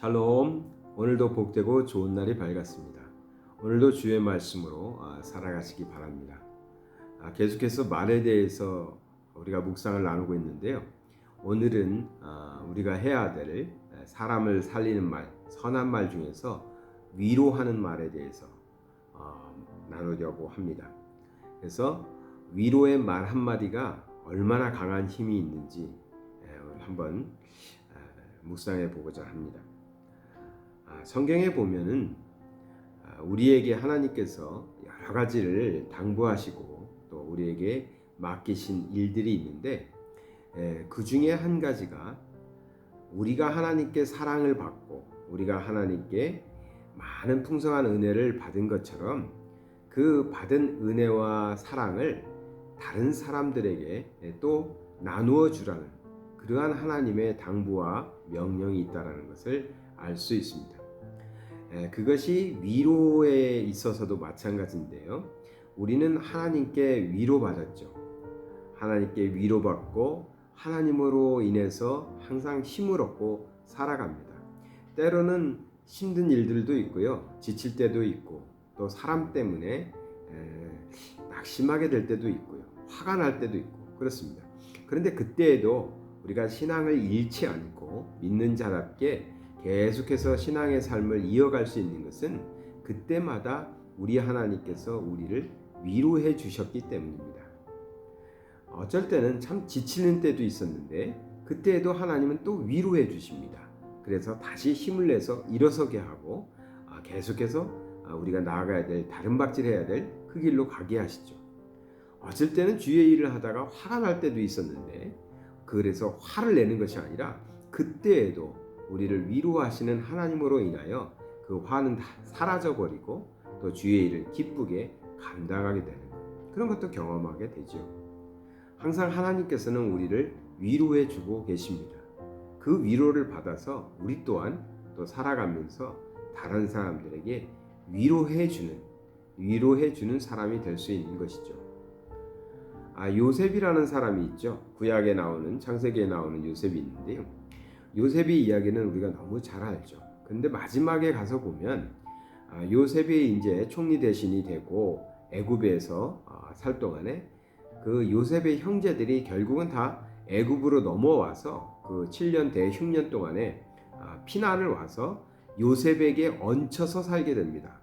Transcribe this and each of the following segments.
샬롬. 오늘도 복되고 좋은 날이 밝았습니다. 오늘도 주의 말씀으로 살아가시기 바랍니다. 계속해서 말에 대해서 우리가 묵상을 나누고 있는데요. 오늘은 우리가 해야 될 사람을 살리는 말, 선한 말 중에서 위로하는 말에 대해서 나누려고 합니다. 그래서 위로의 말 한마디가 얼마나 강한 힘이 있는지 한번 묵상해 보고자 합니다. 성경에 보면은 우리에게 하나님께서 여러 가지를 당부하시고 또 우리에게 맡기신 일들이 있는데 그 중에 한 가지가 우리가 하나님께 사랑을 받고 우리가 하나님께 많은 풍성한 은혜를 받은 것처럼 그 받은 은혜와 사랑을 다른 사람들에게 또 나누어 주라는 그러한 하나님의 당부와 명령이 있다는 것을 알 수 있습니다. 그것이 위로에 있어서도 마찬가지인데요. 우리는 하나님께 위로받았죠. 하나님께 위로받고 하나님으로 인해서 항상 힘을 얻고 살아갑니다. 때로는 힘든 일들도 있고요. 지칠 때도 있고 또 사람 때문에 낙심하게 될 때도 있고요. 화가 날 때도 있고 그렇습니다. 그런데 그때에도 우리가 신앙을 잃지 않고 믿는 자답게 계속해서 신앙의 삶을 이어갈 수 있는 것은 그때마다 우리 하나님께서 우리를 위로해 주셨기 때문입니다. 어쩔 때는 참 지치는 때도 있었는데 그때에도 하나님은 또 위로해 주십니다. 그래서 다시 힘을 내서 일어서게 하고 계속해서 우리가 나아가야 될 다른 박질해야 될 그 길로 가게 하시죠. 어쩔 때는 주의 일을 하다가 화가 날 때도 있었는데 그래서 화를 내는 것이 아니라 그때에도 우리를 위로하시는 하나님으로 인하여 그 화는 다 사라져버리고 또 주의 일을 기쁘게 감당하게 되는 것, 그런 것도 경험하게 되죠. 항상 하나님께서는 우리를 위로해 주고 계십니다. 그 위로를 받아서 우리 또한 또 살아가면서 다른 사람들에게 위로해 주는 사람이 될 수 있는 것이죠. 요셉이라는 사람이 있죠. 구약에 나오는 창세기에 나오는 요셉이 있는데요. 요셉의 이야기는 우리가 너무 잘 알죠. 근데 마지막에 가서 보면 요셉이 이제 총리 대신이 되고 애굽에서 살 동안에 그 요셉의 형제들이 결국은 다 애굽으로 넘어와서 그 7년 대흉년 동안에 피난을 와서 요셉에게 얹혀서 살게 됩니다.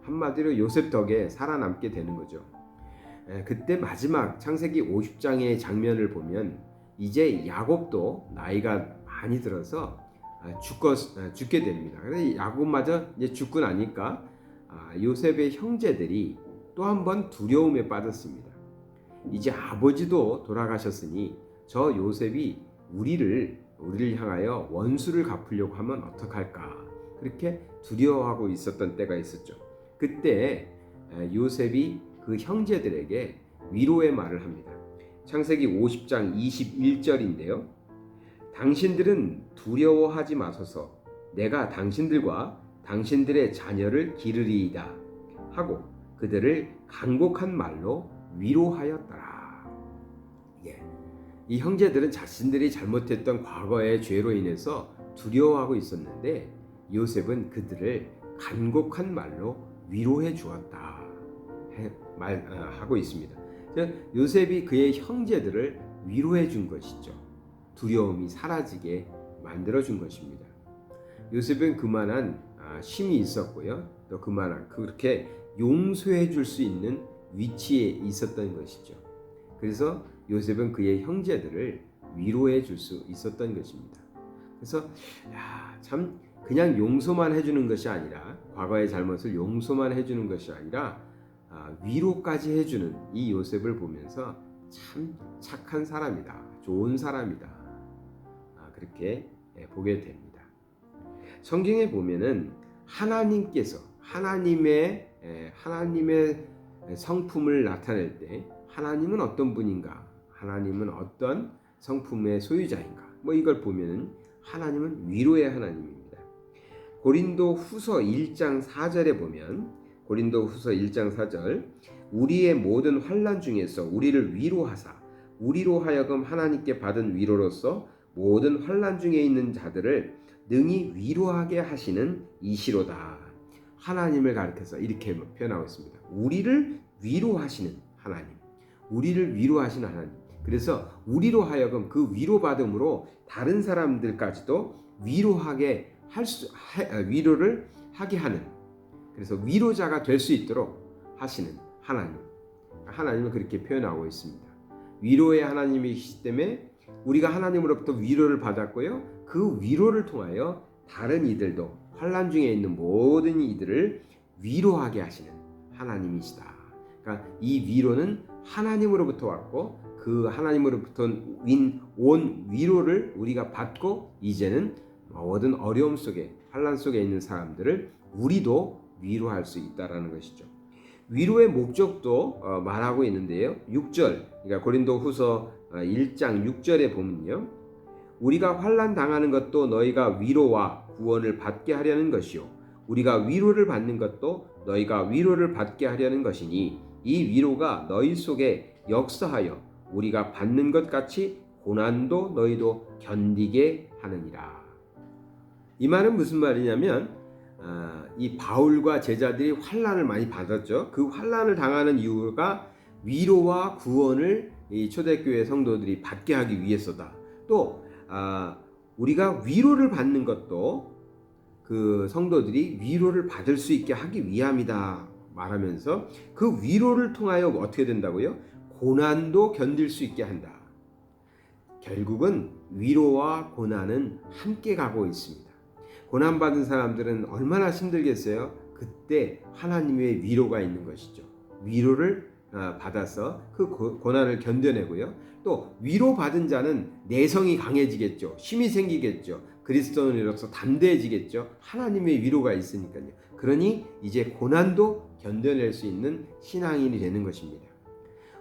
한마디로 요셉 덕에 살아남게 되는 거죠. 그때 마지막 창세기 50장의 장면을 보면 이제 야곱도 나이가 많이 들어서 죽게 됩니다. 그래서 야곱마저 이제 죽고 나니까 요셉의 형제들이 또 한 번 두려움에 빠졌습니다. 이제 아버지도 돌아가셨으니 저 요셉이 우리를 향하여 원수를 갚으려고 하면 어떡할까, 그렇게 두려워하고 있었던 때가 있었죠. 그때 요셉이 그 형제들에게 위로의 말을 합니다. 창세기 50장 21절인데요. 당신들은 두려워하지 마소서, 내가 당신들과 당신들의 자녀를 기르리이다 하고 그들을 간곡한 말로 위로하였더라. 이 형제들은 자신들이 잘못했던 과거의 죄로 인해서 두려워하고 있었는데 요셉은 그들을 간곡한 말로 위로해 주었다 하고 있습니다. 요셉이 그의 형제들을 위로해 준 것이죠. 두려움이 사라지게 만들어 준 것입니다. 요셉은 그만한 힘이 있었고요. 또 그만한 그렇게 용서해 줄 수 있는 위치에 있었던 것이죠. 그래서 요셉은 그의 형제들을 위로해 줄 수 있었던 것입니다. 그래서 참 그냥 용서만 해주는 것이 아니라, 과거의 잘못을 용서만 해주는 것이 아니라 위로까지 해주는 이 요셉을 보면서 참 착한 사람이다, 좋은 사람이다, 그렇게 보게 됩니다. 성경에 보면은 하나님께서 하나님의 성품을 나타낼 때 하나님은 어떤 분인가, 하나님은 어떤 성품의 소유자인가, 이걸 보면은 하나님은 위로의 하나님입니다. 고린도 후서 1장 4절에 보면, 고린도 후서 1장 4절, 우리의 모든 환난 중에서 우리를 위로하사 우리로 하여금 하나님께 받은 위로로서 모든 환난 중에 있는 자들을 능히 위로하게 하시는 이시로다. 하나님을 가리켜서 이렇게 표현하고 있습니다. 우리를 위로하시는 하나님, 우리를 위로하시는 하나님. 그래서 우리로 하여금 그 위로받음으로 다른 사람들까지도 위로를 하게 하는, 그래서 위로자가 될 수 있도록 하시는 하나님. 하나님을 그렇게 표현하고 있습니다. 위로의 하나님이시기 때문에 우리가 하나님으로부터 위로를 받았고요. 그 위로를 통하여 다른 이들도, 환난 중에 있는 모든 이들을 위로하게 하시는 하나님이시다. 그러니까 이 위로는 하나님으로부터 왔고 그 하나님으로부터 온 위로를 우리가 받고 이제는 모든 어려움 속에, 환난 속에 있는 사람들을 우리도 위로할 수 있다라는 것이죠. 위로의 목적도 말하고 있는데요. 6절, 그러니까 고린도후서 1장 6절에 보면요. 우리가 환난 당하는 것도 너희가 위로와 구원을 받게 하려는 것이요, 우리가 위로를 받는 것도 너희가 위로를 받게 하려는 것이니 이 위로가 너희 속에 역사하여 우리가 받는 것 같이 고난도 너희도 견디게 하느니라. 이 말은 무슨 말이냐면 이 바울과 제자들이 환난을 많이 받았죠. 그 환난을 당하는 이유가 위로와 구원을 이 초대교회 성도들이 받게 하기 위해서다. 또 우리가 위로를 받는 것도 그 성도들이 위로를 받을 수 있게 하기 위함이다 말하면서 그 위로를 통하여 어떻게 된다고요? 고난도 견딜 수 있게 한다. 결국은 위로와 고난은 함께 가고 있습니다. 고난받은 사람들은 얼마나 힘들겠어요? 그때 하나님의 위로가 있는 것이죠. 위로를 받아서 그 고난을 견뎌내고요. 또 위로받은 자는 내성이 강해지겠죠. 힘이 생기겠죠. 그리스도인으로서 담대해지겠죠. 하나님의 위로가 있으니까요. 그러니 이제 고난도 견뎌낼 수 있는 신앙인이 되는 것입니다.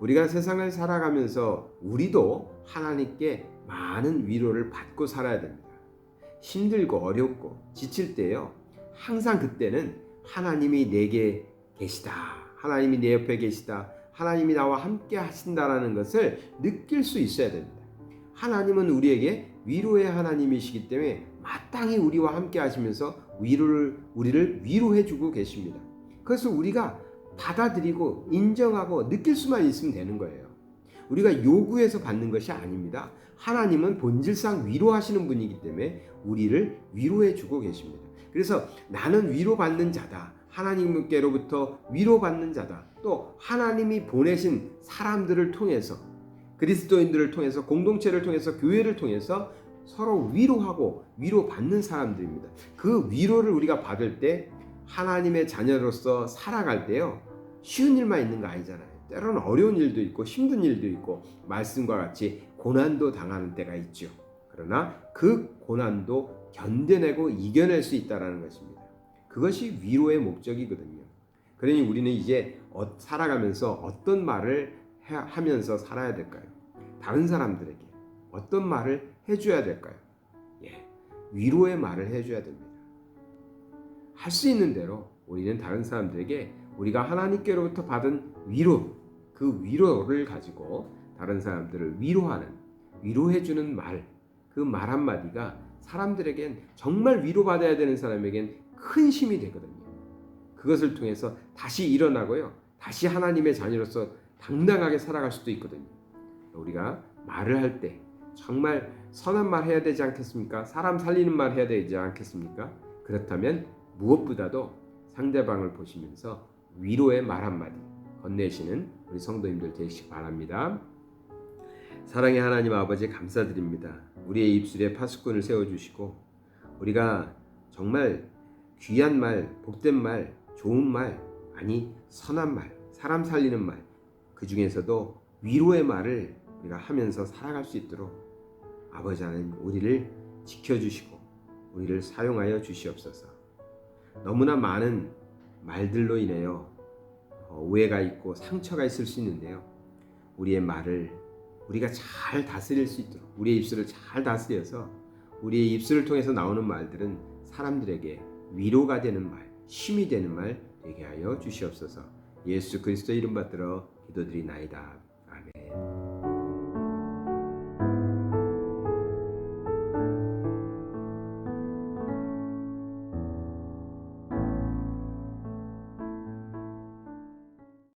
우리가 세상을 살아가면서 우리도 하나님께 많은 위로를 받고 살아야 됩니다. 힘들고 어렵고 지칠 때요, 항상 그때는 하나님이 내게 계시다, 하나님이 내 옆에 계시다, 하나님이 나와 함께 하신다라는 것을 느낄 수 있어야 됩니다. 하나님은 우리에게 위로의 하나님이시기 때문에 마땅히 우리와 함께 하시면서 우리를 위로해 주고 계십니다. 그래서 우리가 받아들이고 인정하고 느낄 수만 있으면 되는 거예요. 우리가 요구해서 받는 것이 아닙니다. 하나님은 본질상 위로하시는 분이기 때문에 우리를 위로해 주고 계십니다. 그래서 나는 위로받는 자다, 하나님께로부터 위로받는 자다, 또 하나님이 보내신 사람들을 통해서, 그리스도인들을 통해서, 공동체를 통해서, 교회를 통해서 서로 위로하고 위로받는 사람들입니다. 그 위로를 우리가 받을 때 하나님의 자녀로서 살아갈 때요, 쉬운 일만 있는 거 아니잖아요. 때로는 어려운 일도 있고 힘든 일도 있고 말씀과 같이 고난도 당하는 때가 있죠. 그러나 그 고난도 견뎌내고 이겨낼 수 있다는 것입니다. 그것이 위로의 목적이거든요. 그러니 우리는 이제 살아가면서 어떤 말을 하면서 살아야 될까요? 다른 사람들에게 어떤 말을 해줘야 될까요? 위로의 말을 해줘야 됩니다. 할 수 있는 대로 우리는 다른 사람들에게 우리가 하나님께로부터 받은 위로, 그 위로를 가지고 다른 사람들을 위로해주는 말, 그 말 한마디가 사람들에겐, 정말 위로받아야 되는 사람에겐 큰 힘이 되거든요. 그것을 통해서 다시 일어나고요, 다시 하나님의 자녀로서 당당하게 살아갈 수도 있거든요. 우리가 말을 할 때 정말 선한 말 해야 되지 않겠습니까? 사람 살리는 말 해야 되지 않겠습니까? 그렇다면 무엇보다도 상대방을 보시면서 위로의 말 한마디 건네시는 우리 성도님들 되시기 바랍니다. 사랑의 하나님 아버지, 감사드립니다. 우리의 입술에 파수꾼을 세워주시고 우리가 정말 귀한 말, 복된 말, 좋은 말, 아니 선한 말, 사람 살리는 말, 그 중에서도 위로의 말을 우리가 하면서 살아갈 수 있도록 아버지 하나님 우리를 지켜주시고 우리를 사용하여 주시옵소서. 너무나 많은 말들로 인하여 오해가 있고 상처가 있을 수 있는데요, 우리의 말을 우리가 잘 다스릴 수 있도록, 우리의 입술을 잘 다스려서 우리의 입술을 통해서 나오는 말들은 사람들에게 위로가 되는 말, 힘이 되는 말 되게 하여 주시옵소서. 예수 그리스도 이름 받들어 기도드리나이다.